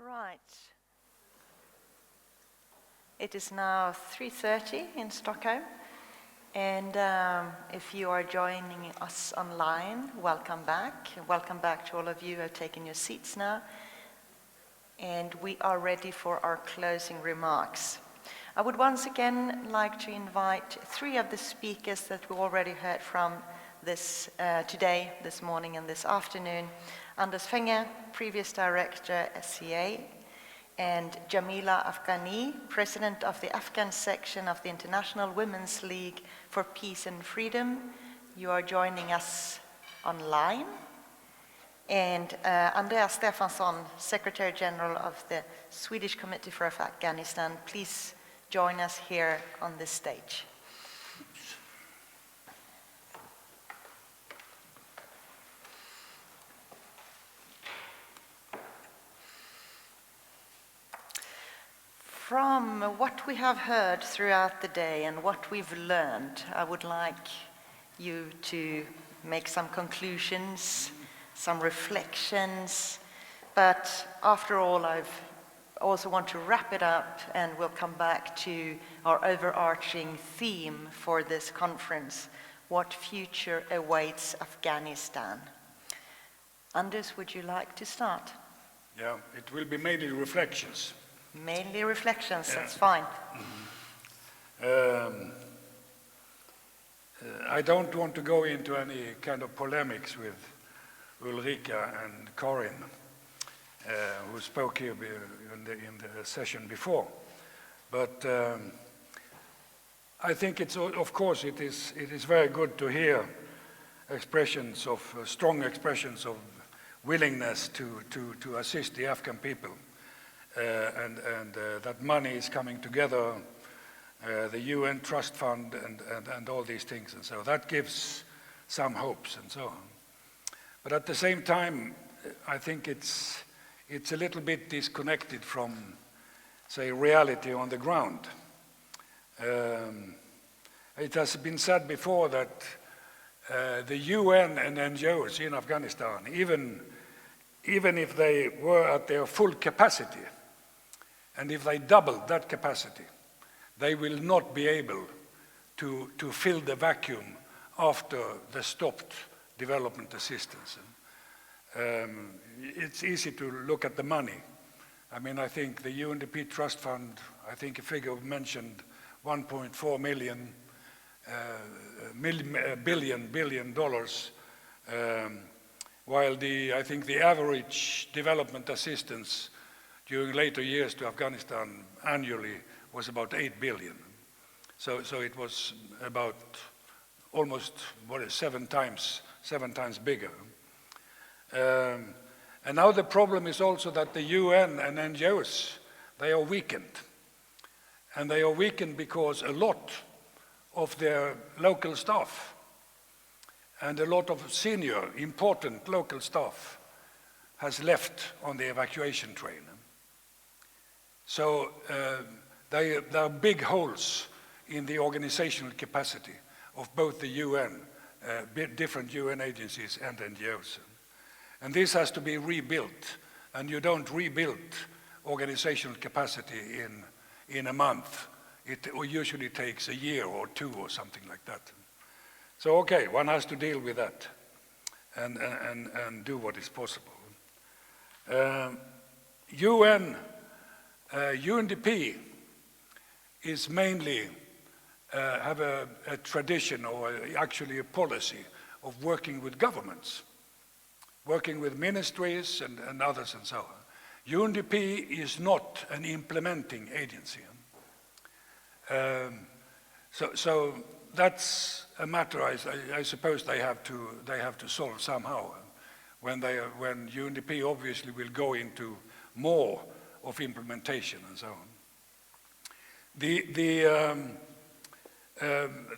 Right. It is now 3:30 in Stockholm, and if you are joining us online, welcome back. Welcome back to all of you who have taken your seats now. And we are ready for our closing remarks. I would once again like to invite three of the speakers that we already heard from today, this morning and this afternoon. Fänge, previous director, SCA, and Jamila Afghani, president of the Afghan section of the International Women's League for Peace and Freedom. You are joining us online. And Andreas Stefansson, Secretary General of the Swedish Committee for Afghanistan. Please join us here on this stage. From what we have heard throughout the day and what we've learned, I would like you to make some conclusions, some reflections, but after all, I also want to wrap it up, and we'll come back to our overarching theme for this conference: what future awaits Afghanistan? Anders, would you like to start? Yeah, it will be mainly reflections. Mainly reflections, yeah. That's fine. I don't want to go into any kind of polemics with Ulrika and Karin, who spoke here in the session before. But I think of course it is very good to hear strong expressions of willingness to assist the Afghan people, and that money is coming together, the UN Trust Fund and all these things, and so that gives some hopes and so on. But at the same time, I think it's a little bit disconnected from, say, reality on the ground. It has been said before that the UN and NGOs in Afghanistan, even if they were at their full capacity, and if they doubled that capacity, they will not be able to fill the vacuum after the stopped development assistance. It's easy to look at the money. I mean, I think the UNDP Trust Fund, I think a figure mentioned $1.4 billion dollars, while I think the average development assistance during later years to Afghanistan annually was about 8 billion. So it was about almost 7 times bigger. And now the problem is also that the UN and NGOs, they are weakened. And they are weakened because a lot of their local staff and a lot of senior, important local staff has left on the evacuation train. So there are big holes in the organizational capacity of both the UN, different UN agencies and NGOs. And this has to be rebuilt, and you don't rebuild organizational capacity in a month. It usually takes a year or two or something like that. So okay, one has to deal with that and do what is possible. UNDP is mainly have a tradition, or actually a policy, of working with governments, working with ministries and others and so on. UNDP is not an implementing agency. So that's a matter I suppose they have to solve somehow, when UNDP obviously will go into more of implementation and so on.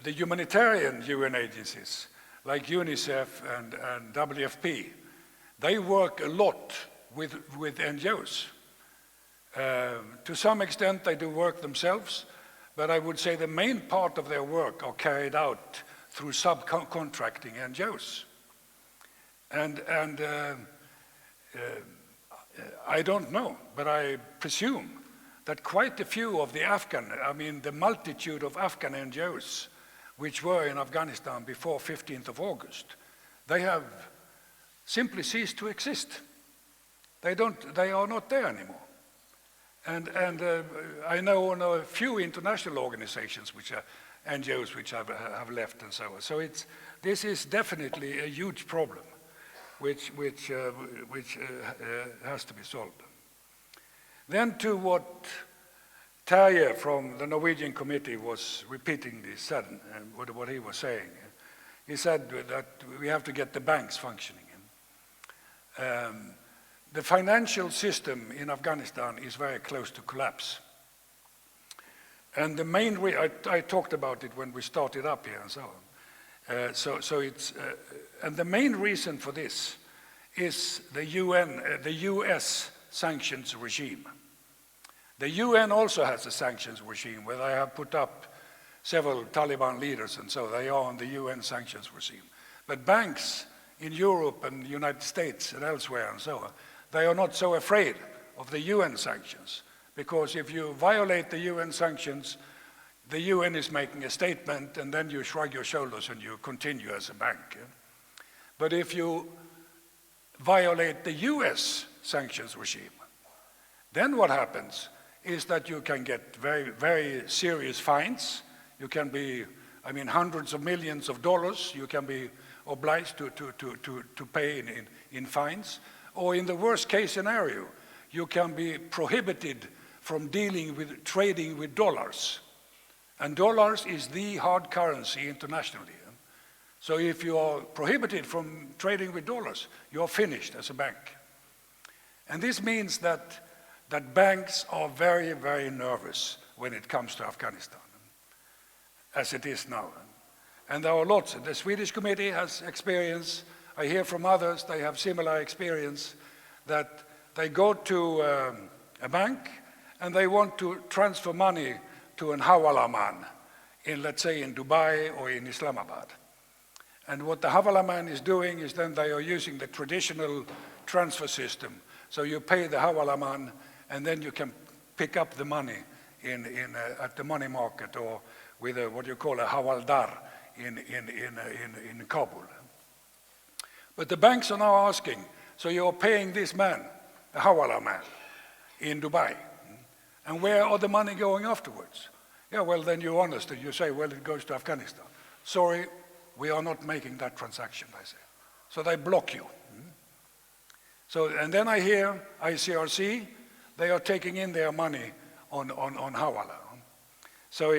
The humanitarian UN agencies like UNICEF and WFP, they work a lot with NGOs. To some extent they do work themselves, but I would say the main part of their work are carried out through subcontracting NGOs. And I don't know, but I presume that quite a few of the Afghan, I mean the multitude of Afghan NGOs which were in Afghanistan before 15th of August, they have simply ceased to exist. They are not there anymore. And I know a few international organizations which are NGOs which have left and so on. So this is definitely a huge problem which has to be solved. Then to what Terje from the Norwegian committee was repeatedly said, and what he was saying. He said that we have to get the banks functioning. The financial system in Afghanistan is very close to collapse. And the main I talked about it when we started up here and so on. And the main reason for this is the US sanctions regime. The UN also has a sanctions regime where they have put up several Taliban leaders, and so they are on the UN sanctions regime. But banks in Europe and the United States and elsewhere and so on, they are not so afraid of the UN sanctions, because if you violate the UN sanctions, the UN is making a statement and then you shrug your shoulders and you continue as a bank. Yeah? But if you violate the US sanctions regime, then what happens is that you can get very, very serious fines. You can be, I mean, hundreds of millions of dollars you can be obliged to pay in fines. Or in the worst case scenario, you can be prohibited from trading with dollars. And dollars is the hard currency internationally. So if you are prohibited from trading with dollars, you are finished as a bank. And this means that banks are very, very nervous when it comes to Afghanistan, as it is now. And there are lots. The Swedish committee has experience. I hear from others, they have similar experience, that they go to a bank and they want to transfer money to an hawala man in, let's say, in Dubai or in Islamabad. And what the hawala man is doing is then they are using the traditional transfer system. So you pay the hawala man and then you can pick up the money at the money market or with what you call a hawaldar in Kabul. But the banks are now asking, so you're paying this man, a hawala man, in Dubai, and where are the money going afterwards? Yeah, well, then you're honest and you say, well, it goes to Afghanistan. Sorry, we are not making that transaction, I say. So they block you. So, and then I hear ICRC, they are taking in their money on hawala. So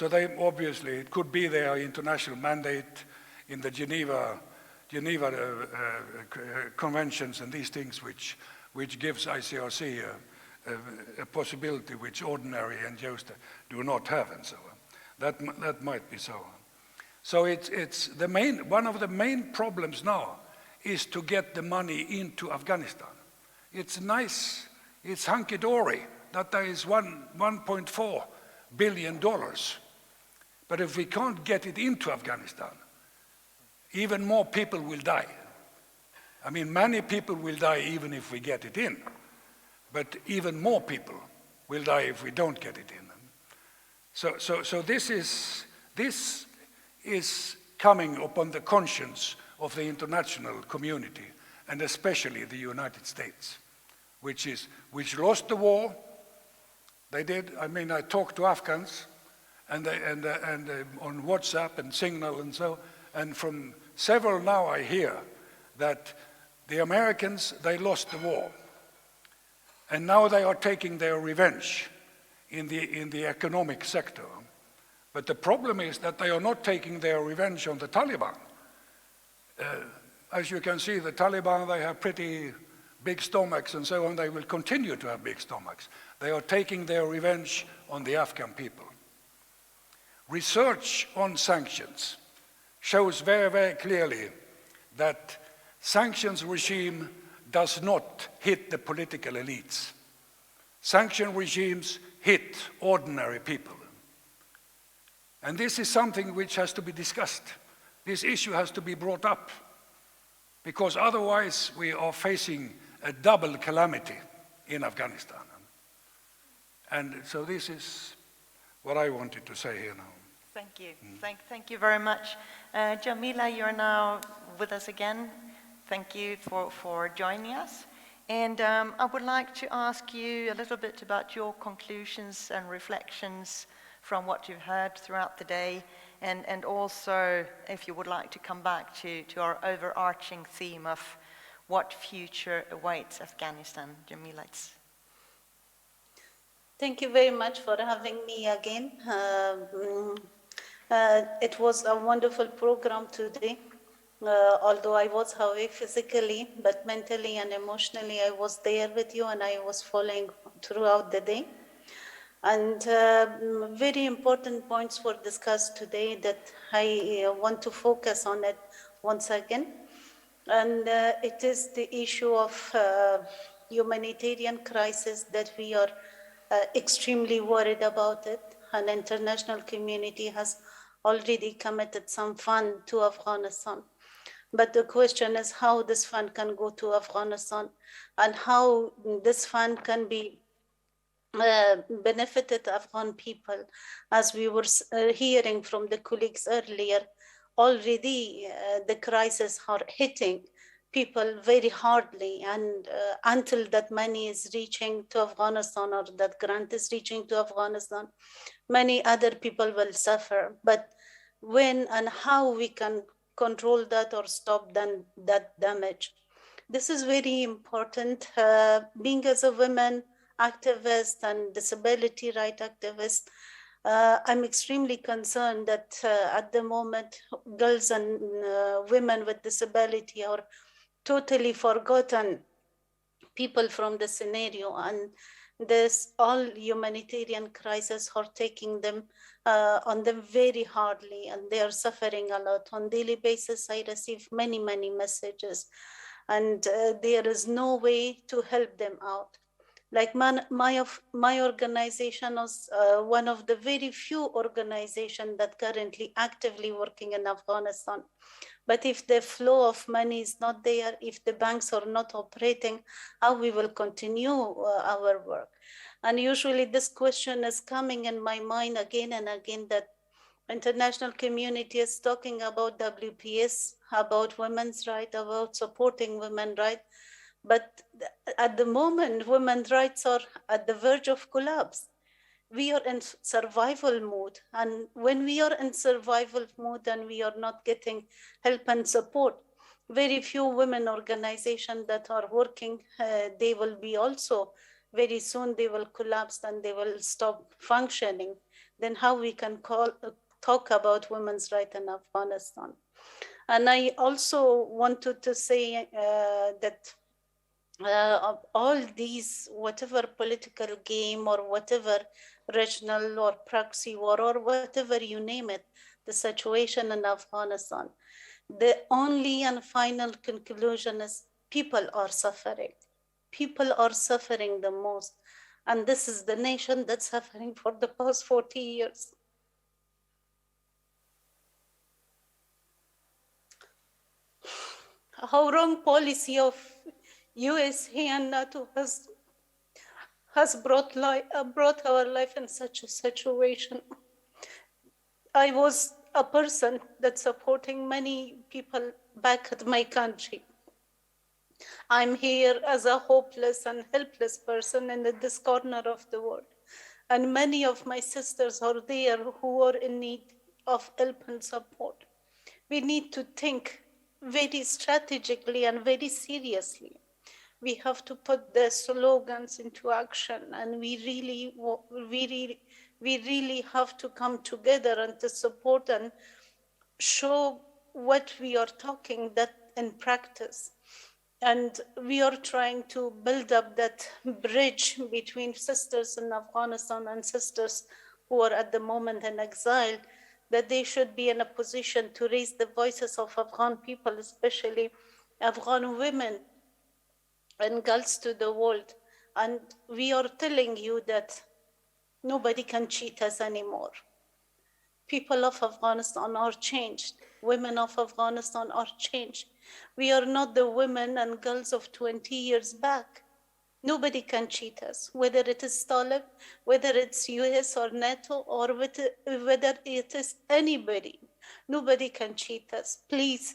they obviously, it could be their international mandate in the Geneva conventions and these things which gives ICRC a possibility which ordinary NGOs do not have and so on. That might be so. So it's one of the main problems now is to get the money into Afghanistan. It's nice, it's hunky-dory that there is $1.4 billion. But if we can't get it into Afghanistan, even more people will die. I mean, many people will die even if we get it in, but even more people will die if we don't get it in. So this is coming upon the conscience of the international community, and especially the United States, which lost the war. They did. I mean, I talked to Afghans, and on WhatsApp and Signal and so, and from several now I hear that the Americans, they lost the war, and now they are taking their revenge in the economic sector. But the problem is that they are not taking their revenge on the Taliban. As you can see, the Taliban, they have pretty big stomachs and so on. They will continue to have big stomachs. They are taking their revenge on the Afghan people. Research on sanctions shows very, very clearly that sanctions regime does not hit the political elites. Sanction regimes hit ordinary people. And this is something which has to be discussed. This issue has to be brought up, because otherwise we are facing a double calamity in Afghanistan. And so this is what I wanted to say here now. Thank you. Thank you very much. Jamila, you're now with us again. Thank you for joining us. And I would like to ask you a little bit about your conclusions and reflections from what you've heard throughout the day, and also if you would like to come back to our overarching theme of what future awaits Afghanistan. Jamila. Thank you very much for having me again. It was a wonderful program today. Although I was away physically, but mentally and emotionally, I was there with you and I was following throughout the day. And very important points were discussed today that I want to focus on it once again. And it is the issue of humanitarian crisis that we are extremely worried about it. And international community has already committed some fund to Afghanistan. But the question is how this fund can go to Afghanistan and how this fund can be benefited Afghan people. As we were hearing from the colleagues earlier, already the crises are hitting people very hardly, and until that money is reaching to Afghanistan or that grant is reaching to Afghanistan, many other people will suffer. But when and how we can control that or stop that damage. This is very important. Being as a woman activist and disability right activist, I'm extremely concerned that at the moment, girls and women with disability are totally forgotten people from the scenario, and this all humanitarian crisis are taking them on them very hardly, and they are suffering a lot. On daily basis, I receive many messages, and there is no way to help them out. Like my organization is one of the very few organizations that currently actively working in Afghanistan. But if the flow of money is not there, if the banks are not operating, how we will continue our work? And usually this question is coming in my mind again and again, that international community is talking about WPS, about women's rights, about supporting women's rights. But at the moment, women's rights are at the verge of collapse. We are in survival mode. And when we are in survival mode and we are not getting help and support, very few women organizations that are working, they will be also, very soon they will collapse and they will stop functioning. Then how we can talk about women's rights in Afghanistan? And I also wanted to say that all these, whatever political game or whatever regional or proxy war or whatever you name it, the situation in Afghanistan, the only and final conclusion is people are suffering. People are suffering the most. And this is the nation that's suffering for the past 40 years. How wrong policy of USA and NATO has brought our life in such a situation. I was a person that's supporting many people back at my country. I'm here as a hopeless and helpless person in this corner of the world. And many of my sisters are there who are in need of help and support. We need to think very strategically and very seriously. We have to put the slogans into action, and we really have to come together and to support and show what we are talking that in practice. And we are trying to build up that bridge between sisters in Afghanistan and sisters who are at the moment in exile, that they should be in a position to raise the voices of Afghan people, especially Afghan women and girls, to the world. And we are telling you that nobody can cheat us anymore. People of Afghanistan are changed. Women of Afghanistan are changed. We are not the women and girls of 20 years back. Nobody can cheat us, whether it is Talib, whether it's US or NATO, or whether it is anybody. Nobody can cheat us. Please,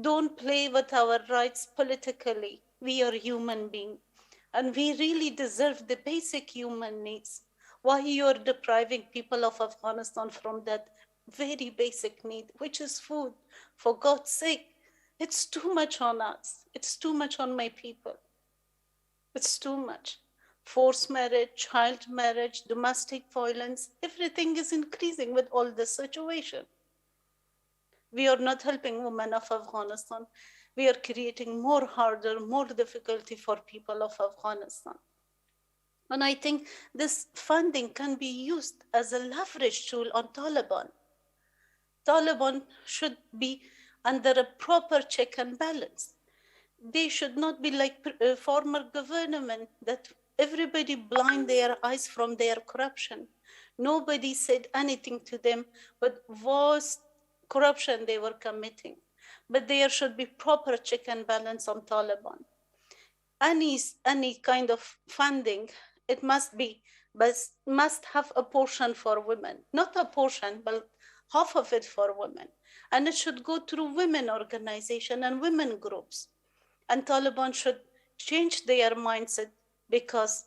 don't play with our rights politically. We are human beings, and we really deserve the basic human needs. Why you are depriving people of Afghanistan from that very basic need, which is food? For God's sake, it's too much on us. It's too much on my people. It's too much. Forced marriage, child marriage, domestic violence, everything is increasing with all this situation. We are not helping women of Afghanistan. We are creating more harder, more difficulty for people of Afghanistan. And I think this funding can be used as a leverage tool on Taliban. Taliban should be under a proper check and balance. They should not be like former government that everybody blind their eyes from their corruption. Nobody said anything to them, but vast corruption they were committing. But there should be proper check and balance on Taliban. Any kind of funding, it must be, but must have a portion for women. Not a portion, but half of it for women. And it should go through women organization and women groups. And Taliban should change their mindset because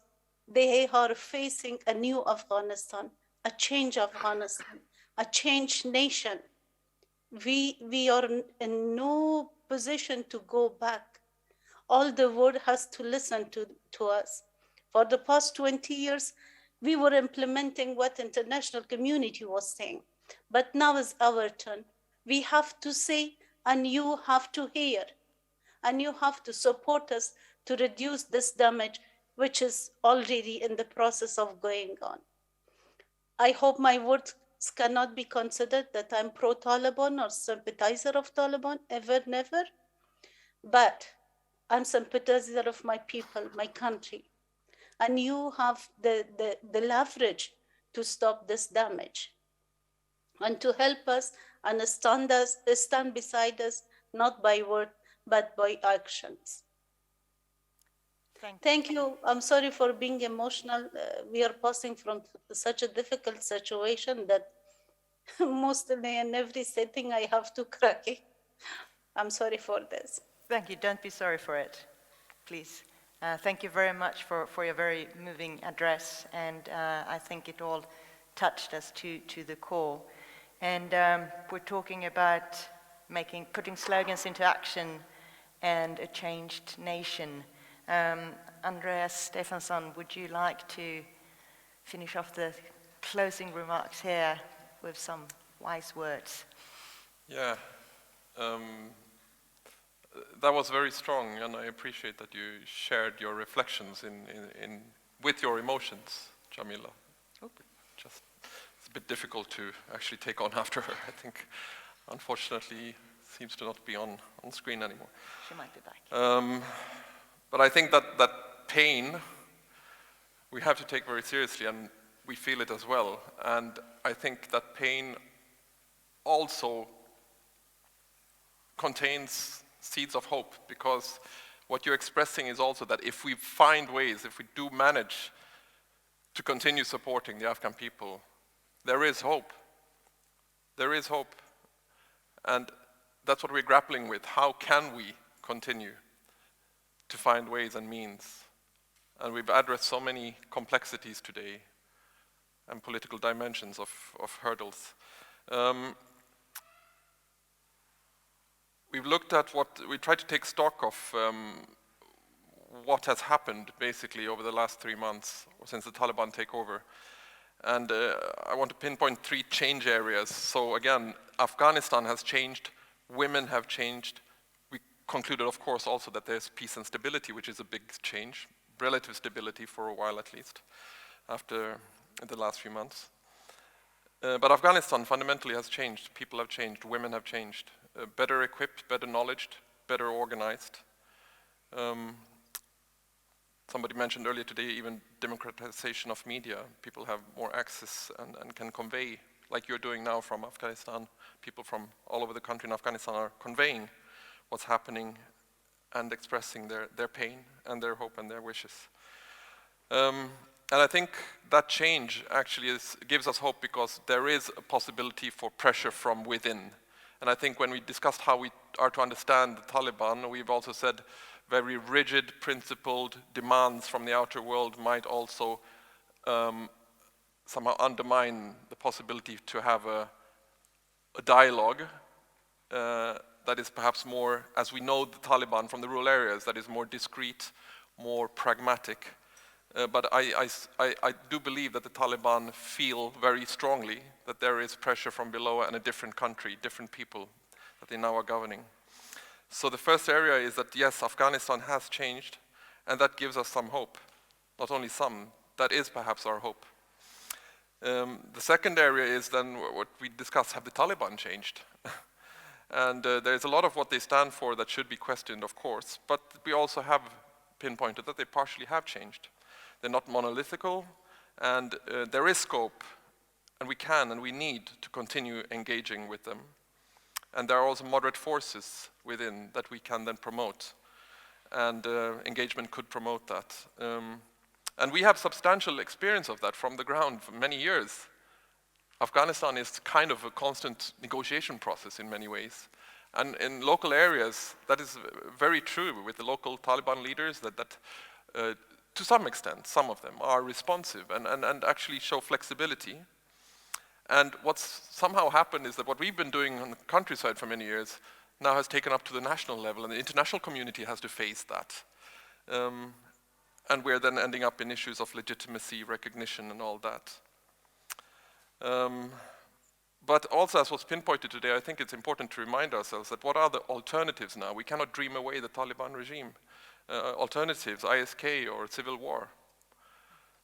they are facing a new Afghanistan, a change Afghanistan, a changed nation. We are in no position to go back. All the world has to listen to us. For the past 20 years, we were implementing what international community was saying. But now is our turn. We have to say, and you have to hear. And you have to support us to reduce this damage, which is already in the process of going on. I hope my words cannot be considered that I'm pro-Taliban or sympathizer of Taliban, ever, never. But I'm sympathizer of my people, my country. And you have the leverage to stop this damage and to help us and stand beside us, not by word, but by actions. Thank you. I'm sorry for being emotional. We are passing from such a difficult situation that mostly in every setting I have to cry. I'm sorry for this. Thank you. Don't be sorry for it, please. Thank you very much for your very moving address, and I think it all touched us to the core. And we're talking about putting slogans into action and a changed nation. Andreas, Stefansson, would you like to finish off the closing remarks here with some wise words? Yeah, that was very strong, and I appreciate that you shared your reflections with your emotions, Jamila. Just, it's a bit difficult to actually take on after her. I think, unfortunately, seems to not be on screen anymore. She might be back. But I think that pain we have to take very seriously, and we feel it as well. And I think that pain also contains seeds of hope, because what you're expressing is also that if we find ways, if we do manage to continue supporting the Afghan people, there is hope. There is hope. And that's what we're grappling with. How can we continue to find ways and means? And we've addressed so many complexities today and political dimensions of hurdles. We've looked at we tried to take stock of what has happened basically over the last 3 months since the Taliban takeover. And I want to pinpoint 3 change areas. So again, Afghanistan has changed, women have changed. We concluded, of course, also that there's peace and stability, which is a big change, relative stability for a while at least, after the last few months. But Afghanistan fundamentally has changed. People have changed, women have changed. Better equipped, better knowledged, better organized. Somebody mentioned earlier today even democratization of media. People have more access and can convey, like you're doing now from Afghanistan. People from all over the country in Afghanistan are conveying what's happening and expressing their pain and their hope and their wishes. And I think that change actually gives us hope because there is a possibility for pressure from within. And I think when we discussed how we are to understand the Taliban, we've also said very rigid, principled demands from the outer world might also somehow undermine the possibility to have a dialogue that is perhaps more, as we know the Taliban from the rural areas, that is more discreet, more pragmatic. But I do believe that the Taliban feel very strongly that there is pressure from below and a different country, different people that they now are governing. So the first area is that yes, Afghanistan has changed, and that gives us some hope. Not only some, that is perhaps our hope. The second area is then what we discussed, have the Taliban changed? And there's a lot of what they stand for that should be questioned, of course, but we also have pinpointed that they partially have changed. They're not monolithical, and there is scope, and we can and we need to continue engaging with them. And there are also moderate forces within that we can then promote, and engagement could promote that. And we have substantial experience of that from the ground for many years. Afghanistan is kind of a constant negotiation process in many ways. And in local areas, that is very true with the local Taliban leaders, that to some extent, some of them are responsive and actually show flexibility. And what's somehow happened is that what we've been doing on the countryside for many years now has taken up to the national level, and the international community has to face that. And we're then ending up in issues of legitimacy, recognition, and all that. But also, as was pinpointed today, I think it's important to remind ourselves that what are the alternatives now? We cannot dream away the Taliban regime. Alternatives, ISK or civil war.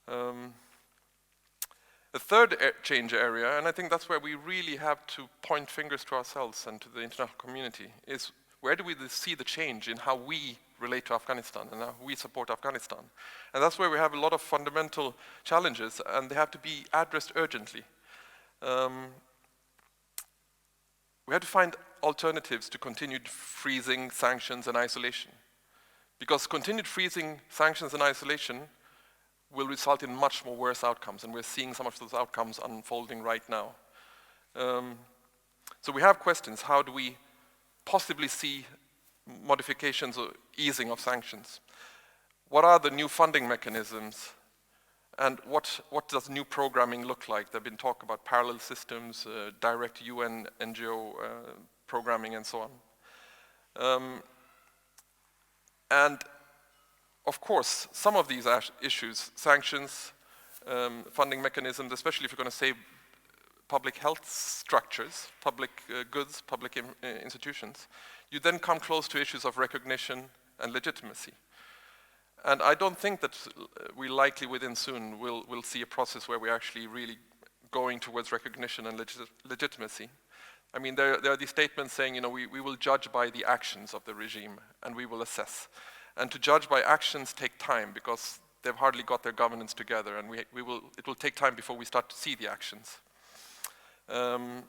The third change area, and I think that's where we really have to point fingers to ourselves and to the international community, is where do we see the change in how we relate to Afghanistan and how we support Afghanistan? And that's where we have a lot of fundamental challenges, and they have to be addressed urgently. We have to find alternatives to continued freezing, sanctions, and isolation. Because continued freezing, sanctions, and isolation will result in much more worse outcomes, and we're seeing some of those outcomes unfolding right now. So we have questions. How do we possibly see modifications or easing of sanctions? What are the new funding mechanisms? And what does new programming look like? There have been talk about parallel systems, direct UN, NGO programming, and so on. And of course, some of these issues, sanctions, funding mechanisms, especially if you're going to save public health structures, public goods, public institutions, you then come close to issues of recognition and legitimacy. And I don't think that we likely within soon will see a process where we're actually really going towards recognition and legitimacy. I mean, there are these statements saying, you know, we will judge by the actions of the regime and we will assess. And to judge by actions take time because they've hardly got their governance together, and it will take time before we start to see the actions. And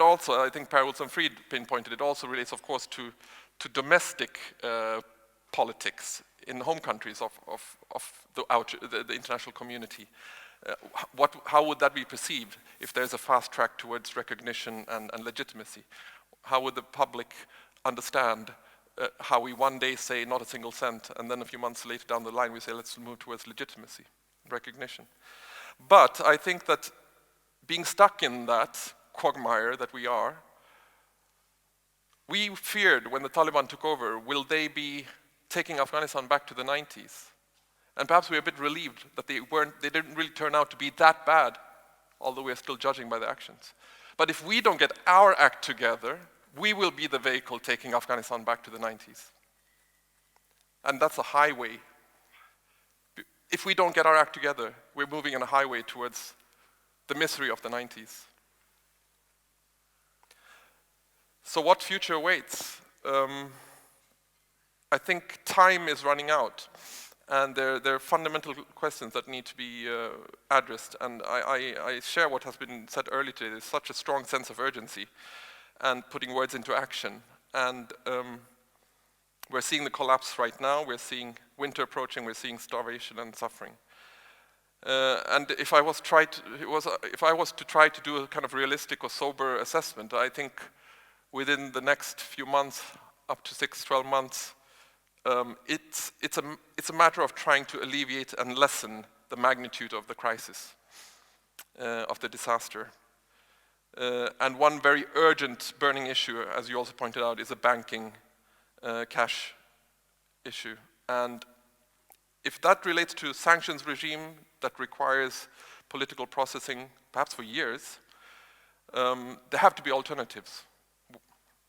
also, I think Per Olsson-Fried pinpointed, it also relates, of course, to domestic politics in home countries of the international community. How would that be perceived if there's a fast track towards recognition and legitimacy? How would the public understand how we one day say not a single cent, and then a few months later down the line we say let's move towards legitimacy, recognition? But I think that being stuck in that quagmire that we are, we feared when the Taliban took over, will they be taking Afghanistan back to the 90s? And perhaps we're a bit relieved that they didn't really turn out to be that bad, although we're still judging by the actions. But if we don't get our act together, we will be the vehicle taking Afghanistan back to the 90s. And that's a highway. If we don't get our act together, we're moving on a highway towards the misery of the 90s. So what future awaits? I think time is running out, and there are fundamental questions that need to be addressed. And I share what has been said earlier today. There's such a strong sense of urgency and putting words into action. And we're seeing the collapse right now. We're seeing winter approaching. We're seeing starvation and suffering. And if I was to try to do a kind of realistic or sober assessment, I think within the next few months, up to 6-12 months, it's a matter of trying to alleviate and lessen the magnitude of the crisis, of the disaster. And one very urgent burning issue, as you also pointed out, is a banking cash issue. And if that relates to a sanctions regime that requires political processing, perhaps for years, there have to be alternatives.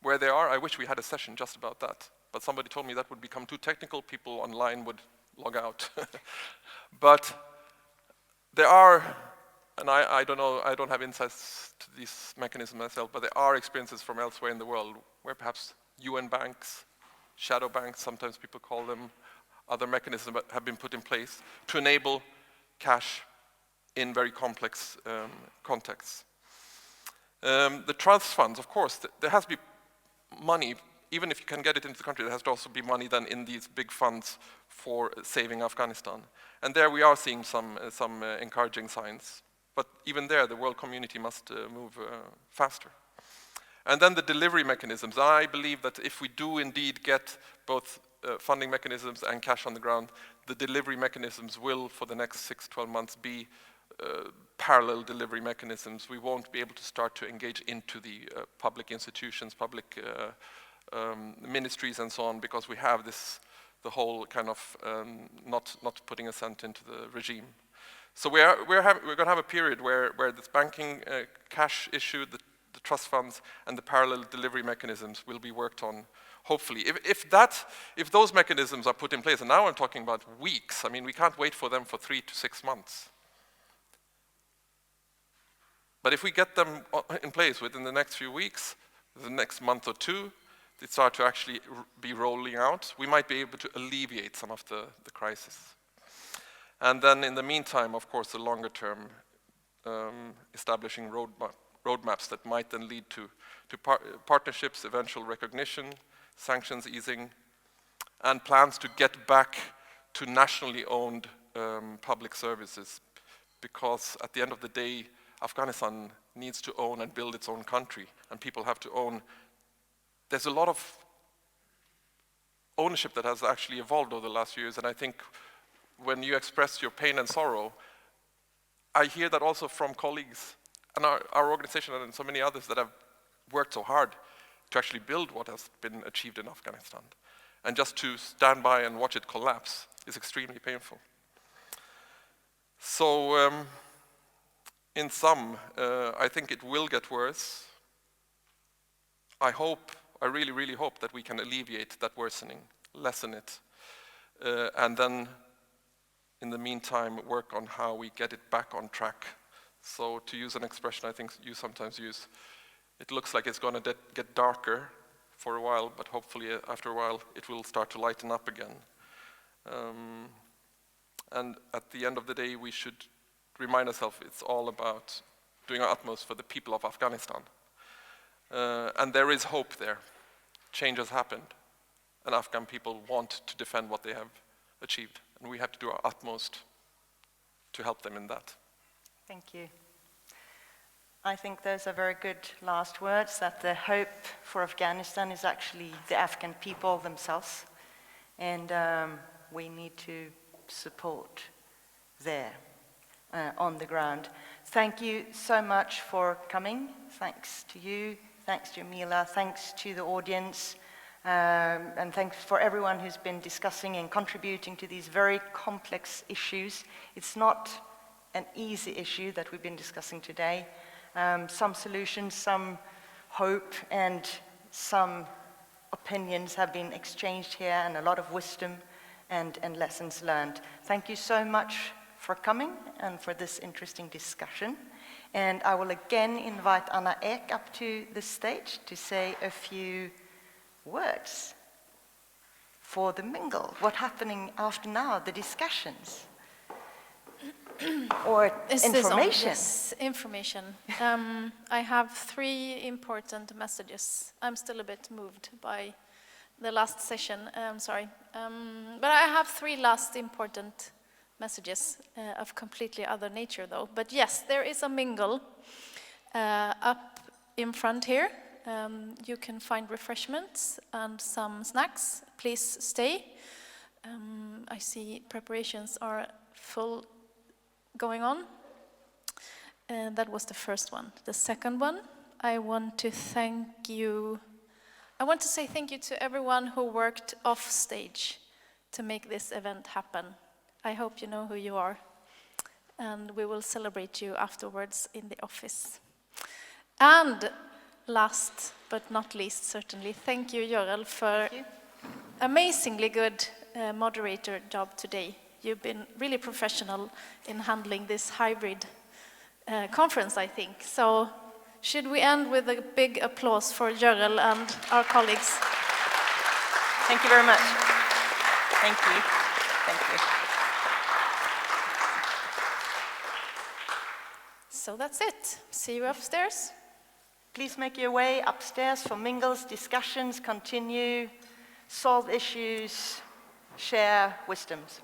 Where they are, I wish we had a session just about that. But somebody told me that would become too technical, people online would log out. But there are, and I don't know, I don't have insights to these mechanisms myself, but there are experiences from elsewhere in the world where perhaps UN banks, shadow banks, sometimes people call them, other mechanisms that have been put in place to enable cash in very complex contexts. The trust funds, of course, there has to be money, even if you can get it into the country, there has to also be money then in these big funds for saving Afghanistan. And there we are seeing some encouraging signs. But even there, the world community must move faster. And then the delivery mechanisms. I believe that if we do indeed get both funding mechanisms and cash on the ground, the delivery mechanisms will, for the next 6-12 months, be parallel delivery mechanisms. We won't be able to start to engage into the public institutions, public ministries and so on, because we have the whole kind of not putting a cent into the regime. So we're going to have a period where this banking cash issue, the trust funds, and the parallel delivery mechanisms will be worked on. Hopefully, if those mechanisms are put in place, and now I'm talking about weeks. I mean, we can't wait for them for 3 to 6 months. But if we get them in place within the next few weeks, the next month or two, they start to actually be rolling out, we might be able to alleviate some of the crisis. And then in the meantime, of course, the longer term, establishing roadmaps that might then lead to partnerships, eventual recognition, sanctions easing, and plans to get back to nationally owned public services. Because at the end of the day, Afghanistan needs to own and build its own country, and people have to own. There's a lot of ownership that has actually evolved over the last few years, and I think when you express your pain and sorrow, I hear that also from colleagues and our organization and so many others that have worked so hard to actually build what has been achieved in Afghanistan. And just to stand by and watch it collapse is extremely painful. So, in sum, I think it will get worse. I really, really hope that we can alleviate that worsening, lessen it, and then, in the meantime, work on how we get it back on track. So, to use an expression I think you sometimes use, it looks like it's going to get darker for a while, but hopefully after a while it will start to lighten up again. And at the end of the day, we should remind ourselves it's all about doing our utmost for the people of Afghanistan. And there is hope there. Change has happened, and Afghan people want to defend what they have achieved, and we have to do our utmost to help them in that. Thank you. I think those are very good last words, that the hope for Afghanistan is actually the Afghan people themselves, and we need to support there on the ground. Thank you so much for coming. Thanks to you, thanks Jamila, thanks to the audience, and thanks for everyone who's been discussing and contributing to these very complex issues. It's not an easy issue that we've been discussing today. Some solutions, some hope, and some opinions have been exchanged here, and a lot of wisdom and lessons learned. Thank you so much for coming and for this interesting discussion. And I will again invite Anna Ek up to the stage to say a few words for the mingle. What's happening after now, the discussions? or Is this on? information? Yes, information. I have 3 important messages. I'm still a bit moved by the last session, sorry. But I have 3 last important messages of completely other nature though. But yes, there is a mingle up in front here. You can find refreshments and some snacks. Please stay. I see preparations are full going on. That was the first one. The second one, I want to thank you. I want to say thank you to everyone who worked off stage to make this event happen. I hope you know who you are, and we will celebrate you afterwards in the office. And last but not least, certainly, thank you, Görel, for amazingly good moderator job today. You've been really professional in handling this hybrid conference, I think. So should we end with a big applause for Görel and our colleagues? Thank you very much. Thank you. Thank you. So that's it. See you upstairs. Please make your way upstairs for mingles, discussions, continue, solve issues, share wisdoms.